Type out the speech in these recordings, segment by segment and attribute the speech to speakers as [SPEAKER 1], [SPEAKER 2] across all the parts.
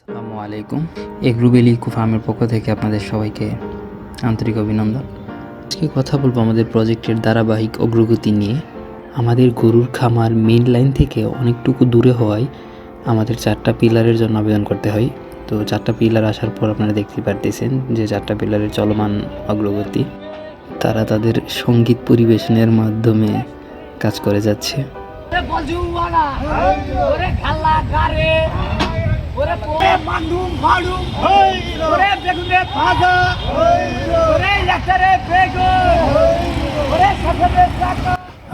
[SPEAKER 1] আসসালামু আলাইকুম। এগ্রোবেলি ইকো ফার্মের পক্ষ থেকে আপনাদের সবাইকে আন্তরিক অভিনন্দন। আজকে কথা বলবো আমাদের প্রজেক্টের ধারাবাহিক অগ্রগতি নিয়ে। আমাদের গরুর খামার মেইন লাইন থেকে অনেকটুকু দূরে হওয়ায় আমাদের 4টা পিলারের জন্য আবেদন করতে হয়। তো 4টা পিলার আসার পর আপনারা দেখতে পারতেছেন যে 4টা পিলারের চলমান অগ্রগতি। তারা তাদের সঙ্গীত পরিবেশনের মাধ্যমে কাজ করে যাচ্ছে।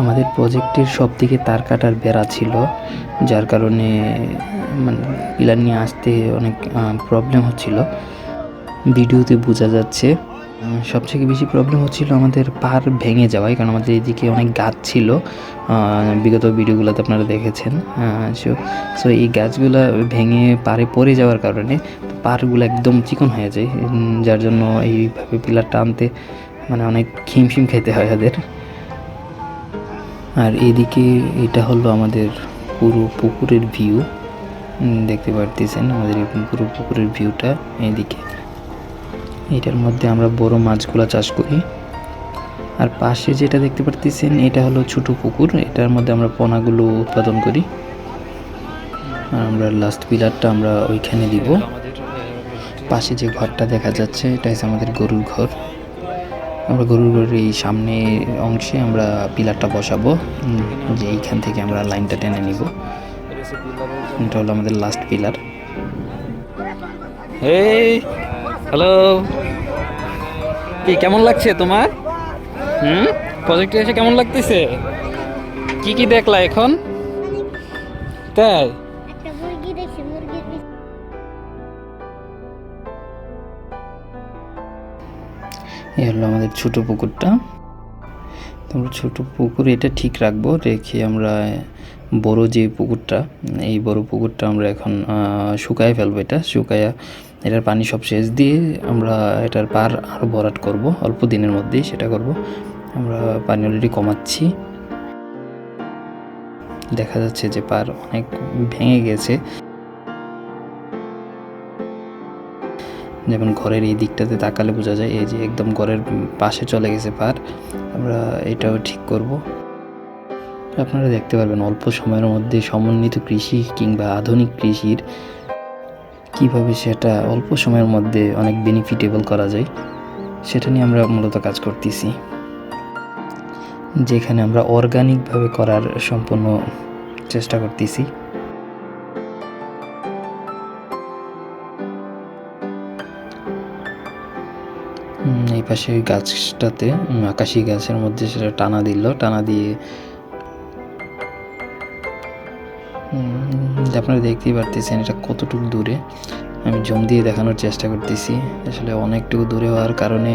[SPEAKER 1] আমাদের প্রজেক্টের সব দিকে তার কাটার বেড়া ছিল, যার কারণে মানে পিলার নিয়ে আসতে অনেক প্রবলেম হচ্ছিল। ভিডিওতে বোঝা যাচ্ছে সবথেকে বেশি প্রবলেম হচ্ছিল আমাদের পার ভেঙে যাওয়ায়, কারণ আমাদের এদিকে অনেক গাছ ছিল, বিগত ভিডিওগুলোতে আপনারা দেখেছেন। সো এই গাছগুলো ভেঙে পারে পড়ে যাওয়ার কারণে পারগুলো একদম চিকন হয়ে যায়, যার জন্য এইভাবে পিলার টানতে মানে অনেক খিমশিম খেতে হয় ওদের। আর এদিকে এটা হলো আমাদের পুরো পুকুরের ভিউ, দেখতে পারতেছেন আমাদের এই পুরো পুকুরের ভিউটা। এইদিকে এটার মধ্যে আমরা বড় মাছগুলো চাষ করি। আর পাশে যেটা দেখতে পারতেছেন এটা হলো ছোট পুকুর, এটার মধ্যে আমরা পোনাগুলো উৎপাদন করি। আর আমরা লাস্ট পিলারটা আমরা ওইখানে দিব। পাশে যে ঘরটা দেখা যাচ্ছে এটা হচ্ছে আমাদের গরুর ঘর। আমরা গরুর ঘরের এই সামনে অংশে আমরা পিলারটা বসাবো, যে এইখান থেকে আমরা লাইনটা টেনে নিব। এটা হলো আমাদের লাস্ট পিলার।
[SPEAKER 2] এই হ্যালো, কি কেমন লাগছে তোমার? প্রজেক্টে এসে কেমন লাগতেছে? কি কি দেখলা এখন? তাই
[SPEAKER 3] একটা মুরগি দেখছি, মুরগির
[SPEAKER 1] এই হলো আমাদের ছোট পুকুরটা। আমরা ছোট পুকুর এটা ঠিক রাখবো, রেখে আমরা বড় যে পুকুরটা, এই বড় পুকুরটা আমরা এখন শুকায় ফেলবো। এটা শুকায়া এটার পানি সব শেষ দিয়ে আমরা এটার পার আরও ভরাট করব, অল্প দিনের মধ্যেই সেটা করব। আমরা পানি অলরেডি কমাচ্ছি, দেখা যাচ্ছে যে পার অনেক ভেঙে গেছে। যেমন ঘরের এই দিকটাতে তাকালে বোঝা যায় এই যে একদম ঘরের পাশে চলে গেছে পার। আমরা এটাও ঠিক করব। আপনারা দেখতে পারবেন অল্প সময়ের মধ্যে সমন্বিত কৃষি কিংবা আধুনিক কৃষির কিভাবে সেটা অল্প সময়ের মধ্যে অনেক বেনিফিটেবল করা যায়, সেটা নিয়ে আমরা মূলত কাজ করতেছি। যেখানে আমরা অর্গানিকভাবে করার সম্পূর্ণ চেষ্টা করতেছি। এই পাশে গাছটাতে আকাশি গাছের মধ্যে সেটা টানা দিয়ে আপনারা দেখতেই পারতেছেন এটা কতটুকু দূরে। আমি জুম দিয়ে দেখানোর চেষ্টা করতেছি। আসলে অনেকটুকু দূরে হওয়ার কারণে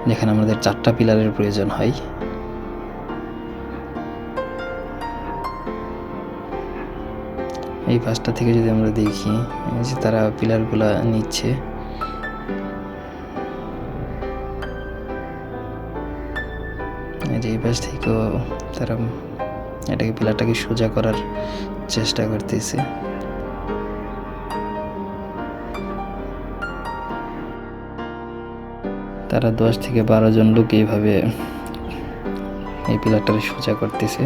[SPEAKER 1] যেখানে আমাদের 4টা পিলারের প্রয়োজন হয়। এই পাশটা থেকে যদি আমরা দেখি যে তারা পিলারগুলা নিচ্ছে, এই পাশ থেকেও তারা এটাকে পিলারটাকে সোজা করার চেষ্টা করতেছে। তারা 10 থেকে 12 জন লোক এইভাবে এই পিলারটাকে সোজা করতেছে।